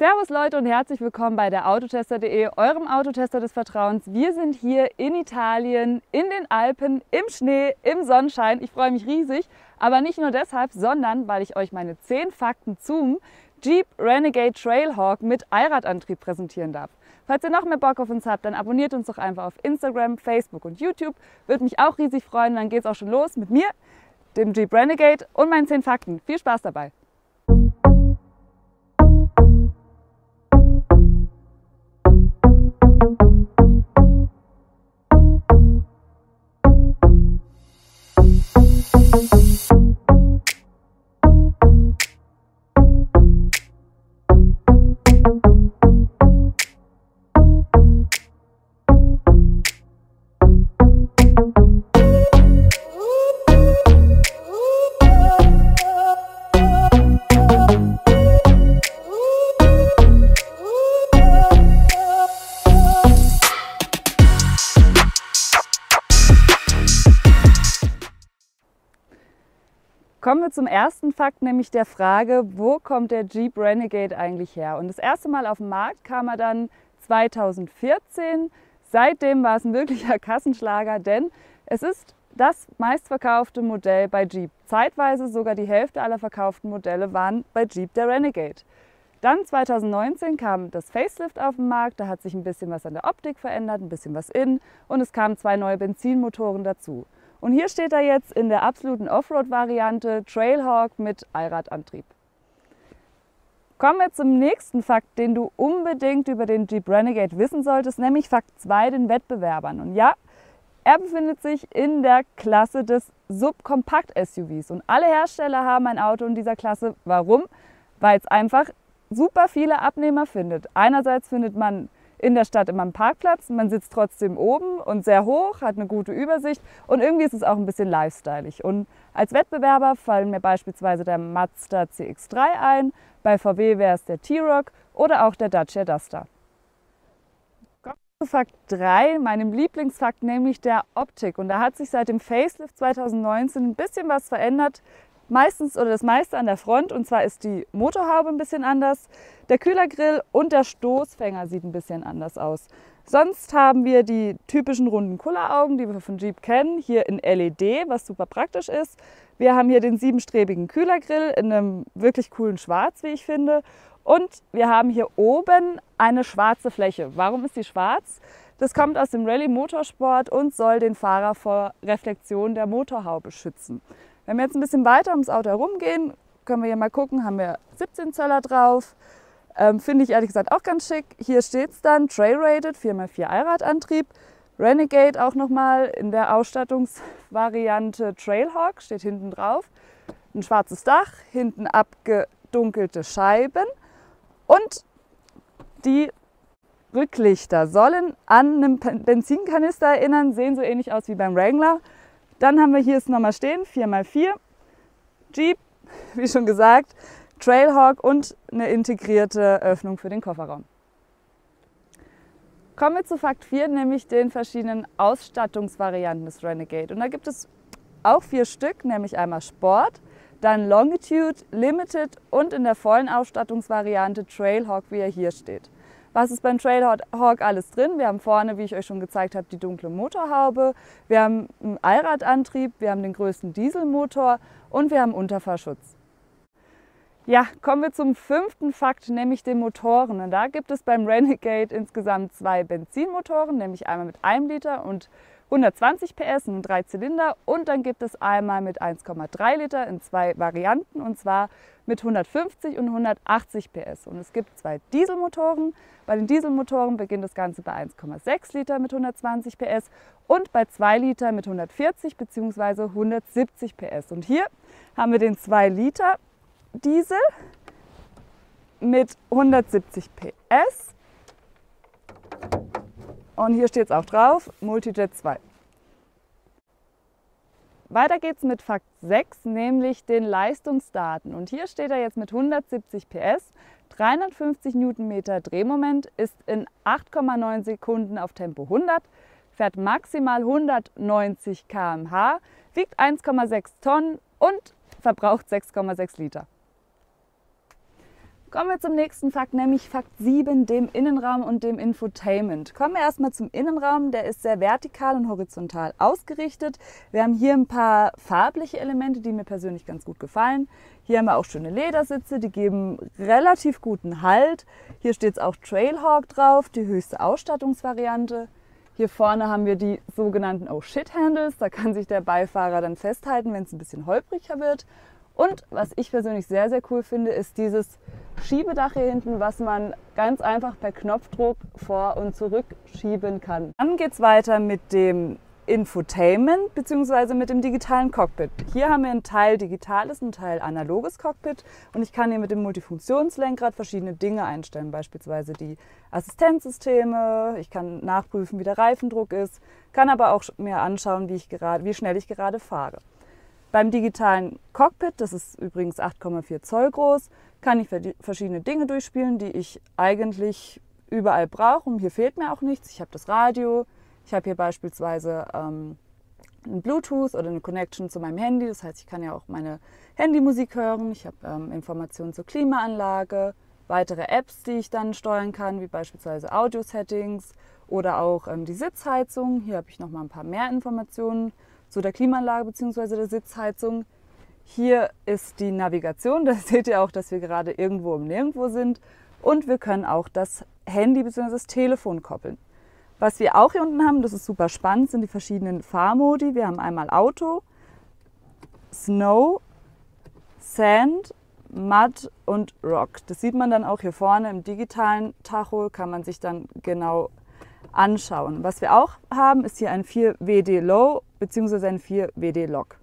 Servus Leute und herzlich willkommen bei der Autotester.de, eurem Autotester des Vertrauens. Wir sind hier in Italien, in den Alpen, im Schnee, im Sonnenschein. Ich freue mich riesig, aber nicht nur deshalb, sondern weil ich euch meine 10 Fakten zum Jeep Renegade Trailhawk mit Allradantrieb präsentieren darf. Falls ihr noch mehr Bock auf uns habt, dann abonniert uns doch einfach auf Instagram, Facebook und YouTube. Würde mich auch riesig freuen. Dann geht es auch schon los mit mir, dem Jeep Renegade und meinen 10 Fakten. Viel Spaß dabei! Kommen wir zum ersten Fakt, nämlich der Frage, wo kommt der Jeep Renegade eigentlich her? Und das erste Mal auf den Markt kam er dann 2014. Seitdem war es ein wirklicher Kassenschlager, denn es ist das meistverkaufte Modell bei Jeep. Zeitweise sogar die Hälfte aller verkauften Modelle waren bei Jeep der Renegade. Dann 2019 kam das Facelift auf den Markt, da hat sich ein bisschen was an der Optik verändert, ein bisschen was innen und es kamen 2 neue Benzinmotoren dazu. Und hier steht er jetzt in der absoluten Offroad-Variante Trailhawk mit Allradantrieb. Kommen wir zum nächsten Fakt, den du unbedingt über den Jeep Renegade wissen solltest, nämlich Fakt 2, den Wettbewerbern. Und ja, er befindet sich in der Klasse des Subkompakt-SUVs. Und alle Hersteller haben ein Auto in dieser Klasse. Warum? Weil es einfach super viele Abnehmer findet. Einerseits findet man in der Stadt immer einen Parkplatz, man sitzt trotzdem oben und sehr hoch, hat eine gute Übersicht und irgendwie ist es auch ein bisschen lifestyleig. Und als Wettbewerber fallen mir beispielsweise der Mazda CX-3 ein, bei VW wäre es der T-Roc oder auch der Dacia Duster. Kommen wir zu Fakt 3, meinem Lieblingsfakt, nämlich der Optik. Und da hat sich seit dem Facelift 2019 ein bisschen was verändert. Meistens oder das meiste an der Front, und zwar ist die Motorhaube ein bisschen anders, der Kühlergrill und der Stoßfänger sieht ein bisschen anders aus. Sonst haben wir die typischen runden Kulleraugen, die wir von Jeep kennen, hier in LED, was super praktisch ist. Wir haben hier den 7-strebigen Kühlergrill in einem wirklich coolen Schwarz, wie ich finde. Und wir haben hier oben eine schwarze Fläche. Warum ist die schwarz? Das kommt aus dem Rallye Motorsport und soll den Fahrer vor Reflexion der Motorhaube schützen. Wenn wir jetzt ein bisschen weiter ums Auto herumgehen, können wir hier mal gucken, haben wir 17 Zöller drauf. Finde ich ehrlich gesagt auch ganz schick. Hier steht es dann, Trail-Rated, 4x4 Allradantrieb. Renegade auch nochmal in der Ausstattungsvariante Trailhawk, steht hinten drauf. Ein schwarzes Dach, hinten abgedunkelte Scheiben und die Rücklichter sollen an einen Benzinkanister erinnern, sehen so ähnlich aus wie beim Wrangler. Dann haben wir hier es nochmal stehen, 4x4, Jeep, wie schon gesagt, Trailhawk und eine integrierte Öffnung für den Kofferraum. Kommen wir zu Fakt 4, nämlich den verschiedenen Ausstattungsvarianten des Renegade. Und da gibt es auch 4 Stück, nämlich einmal Sport, dann Longitude, Limited und in der vollen Ausstattungsvariante Trailhawk, wie er hier steht. Was ist beim Trailhawk alles drin? Wir haben vorne, wie ich euch schon gezeigt habe, die dunkle Motorhaube, wir haben einen Allradantrieb, wir haben den größten Dieselmotor und wir haben Unterfahrschutz. Ja, kommen wir zum 5. Fakt, nämlich den Motoren. Und da gibt es beim Renegade insgesamt 2 Benzinmotoren, nämlich einmal mit 1 Liter und 120 PS und 3 Zylinder und dann gibt es einmal mit 1,3 Liter in 2 Varianten und zwar mit 150 und 180 PS. Und es gibt 2 Dieselmotoren. Bei den Dieselmotoren beginnt das Ganze bei 1,6 Liter mit 120 PS und bei 2 Liter mit 140 bzw. 170 PS. Und hier haben wir den 2 Liter Diesel mit 170 PS. Und hier steht es auch drauf, Multijet 2. Weiter geht's mit Fakt 6, nämlich den Leistungsdaten. Und hier steht er jetzt mit 170 PS, 350 Newtonmeter Drehmoment, ist in 8,9 Sekunden auf Tempo 100, fährt maximal 190 km/h, wiegt 1,6 Tonnen und verbraucht 6,6 Liter. Kommen wir zum nächsten Fakt, nämlich Fakt 7, dem Innenraum und dem Infotainment. Kommen wir erstmal zum Innenraum, der ist sehr vertikal und horizontal ausgerichtet. Wir haben hier ein paar farbliche Elemente, die mir persönlich ganz gut gefallen. Hier haben wir auch schöne Ledersitze, die geben relativ guten Halt. Hier steht es auch Trailhawk drauf, die höchste Ausstattungsvariante. Hier vorne haben wir die sogenannten Oh-Shit-Handles, da kann sich der Beifahrer dann festhalten, wenn es ein bisschen holpriger wird. Und was ich persönlich sehr, sehr cool finde, ist dieses Schiebedach hier hinten, was man ganz einfach per Knopfdruck vor- und zurück schieben kann. Dann geht es weiter mit dem Infotainment bzw. mit dem digitalen Cockpit. Hier haben wir ein Teil digitales und ein Teil analoges Cockpit und ich kann hier mit dem Multifunktionslenkrad verschiedene Dinge einstellen, beispielsweise die Assistenzsysteme, ich kann nachprüfen, wie der Reifendruck ist, kann aber auch mir anschauen, wie schnell ich gerade fahre. Beim digitalen Cockpit, das ist übrigens 8,4 Zoll groß, kann ich verschiedene Dinge durchspielen, die ich eigentlich überall brauche. Und hier fehlt mir auch nichts. Ich habe das Radio, ich habe hier beispielsweise ein Bluetooth oder eine Connection zu meinem Handy. Das heißt, ich kann ja auch meine Handymusik hören. Ich habe Informationen zur Klimaanlage, weitere Apps, die ich dann steuern kann, wie beispielsweise Audio-Settings oder auch die Sitzheizung. Hier habe ich noch mal ein paar mehr Informationen zu der Klimaanlage bzw. der Sitzheizung. Hier ist die Navigation, da seht ihr auch, dass wir gerade irgendwo im Nirgendwo sind und wir können auch das Handy bzw. das Telefon koppeln. Was wir auch hier unten haben, das ist super spannend, sind die verschiedenen Fahrmodi. Wir haben einmal Auto, Snow, Sand, Mud und Rock. Das sieht man dann auch hier vorne im digitalen Tacho, kann man sich dann genau anschauen. Was wir auch haben, ist hier ein 4WD Low bzw. ein 4WD Lock.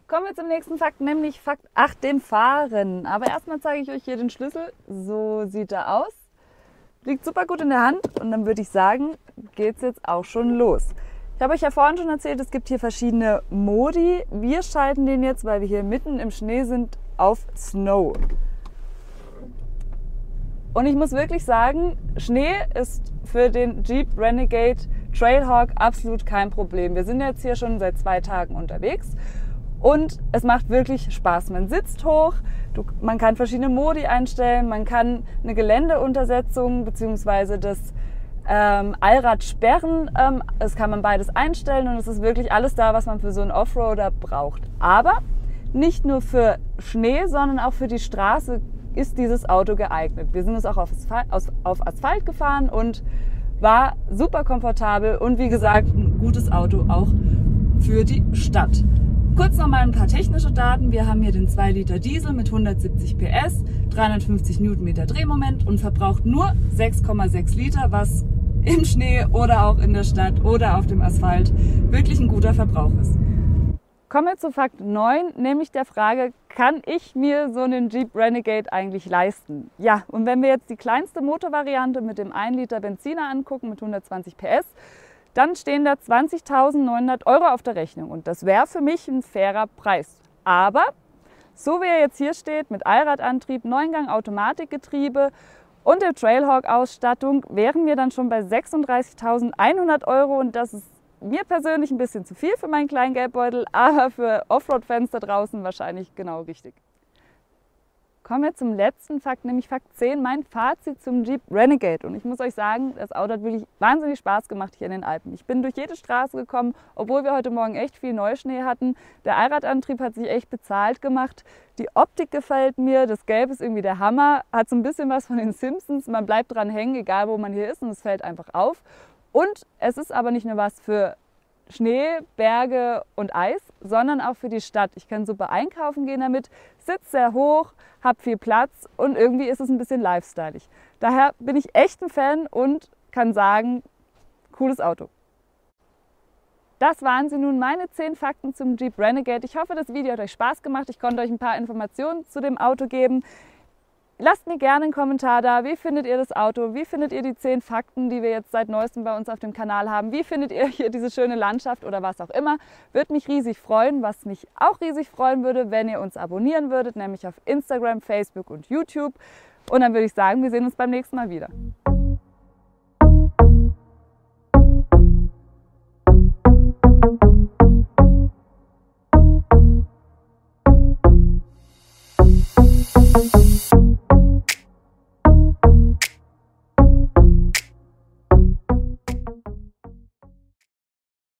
Kommen wir zum nächsten Fakt, nämlich Fakt 8, dem Fahren. Aber erstmal zeige ich euch hier den Schlüssel. So sieht er aus. Liegt super gut in der Hand und dann würde ich sagen, geht es jetzt auch schon los. Ich habe euch ja vorhin schon erzählt, es gibt hier verschiedene Modi. Wir schalten den jetzt, weil wir hier mitten im Schnee sind, auf Snow. Und ich muss wirklich sagen, Schnee ist für den Jeep Renegade Trailhawk absolut kein Problem. Wir sind jetzt hier schon seit 2 Tagen unterwegs und es macht wirklich Spaß. Man sitzt hoch, man kann verschiedene Modi einstellen, man kann eine Geländeuntersetzung bzw. das Allrad sperren. Das kann man beides einstellen und es ist wirklich alles da, was man für so einen Offroader braucht. Aber nicht nur für Schnee, sondern auch für die Straße ist dieses Auto geeignet. Wir sind es auch auf Asphalt gefahren und war super komfortabel und wie gesagt ein gutes Auto auch für die Stadt. Kurz noch mal ein paar technische Daten. Wir haben hier den 2 Liter Diesel mit 170 PS, 350 Newtonmeter Drehmoment und verbraucht nur 6,6 Liter, was im Schnee oder auch in der Stadt oder auf dem Asphalt wirklich ein guter Verbrauch ist. Kommen wir zu Fakt 9, nämlich der Frage, kann ich mir so einen Jeep Renegade eigentlich leisten? Ja, und wenn wir jetzt die kleinste Motorvariante mit dem 1 Liter Benziner angucken mit 120 PS, dann stehen da 20.900 € auf der Rechnung und das wäre für mich ein fairer Preis. Aber so wie er jetzt hier steht, mit Allradantrieb, 9-Gang Automatikgetriebe und der Trailhawk-Ausstattung, wären wir dann schon bei 36.100 € und das ist mir persönlich ein bisschen zu viel für meinen kleinen Geldbeutel, aber für Offroad-Fans da draußen wahrscheinlich genau richtig. Kommen wir zum letzten Fakt, nämlich Fakt 10, mein Fazit zum Jeep Renegade. Und ich muss euch sagen, das Auto hat wirklich wahnsinnig Spaß gemacht hier in den Alpen. Ich bin durch jede Straße gekommen, obwohl wir heute Morgen echt viel Neuschnee hatten. Der Allradantrieb hat sich echt bezahlt gemacht. Die Optik gefällt mir, das Gelb ist irgendwie der Hammer, hat so ein bisschen was von den Simpsons. Man bleibt dran hängen, egal wo man hier ist und es fällt einfach auf. Und es ist aber nicht nur was für Schnee, Berge und Eis, sondern auch für die Stadt. Ich kann super einkaufen gehen damit, sitze sehr hoch, habe viel Platz und irgendwie ist es ein bisschen lifestyleig. Daher bin ich echt ein Fan und kann sagen, cooles Auto. Das waren sie nun, meine 10 Fakten zum Jeep Renegade. Ich hoffe, das Video hat euch Spaß gemacht. Ich konnte euch ein paar Informationen zu dem Auto geben. Lasst mir gerne einen Kommentar da, wie findet ihr das Auto, wie findet ihr die 10 Fakten, die wir jetzt seit neuestem bei uns auf dem Kanal haben, wie findet ihr hier diese schöne Landschaft oder was auch immer. Würde mich riesig freuen, was mich auch riesig freuen würde, wenn ihr uns abonnieren würdet, nämlich auf Instagram, Facebook und YouTube. Und dann würde ich sagen, wir sehen uns beim nächsten Mal wieder. Thank you.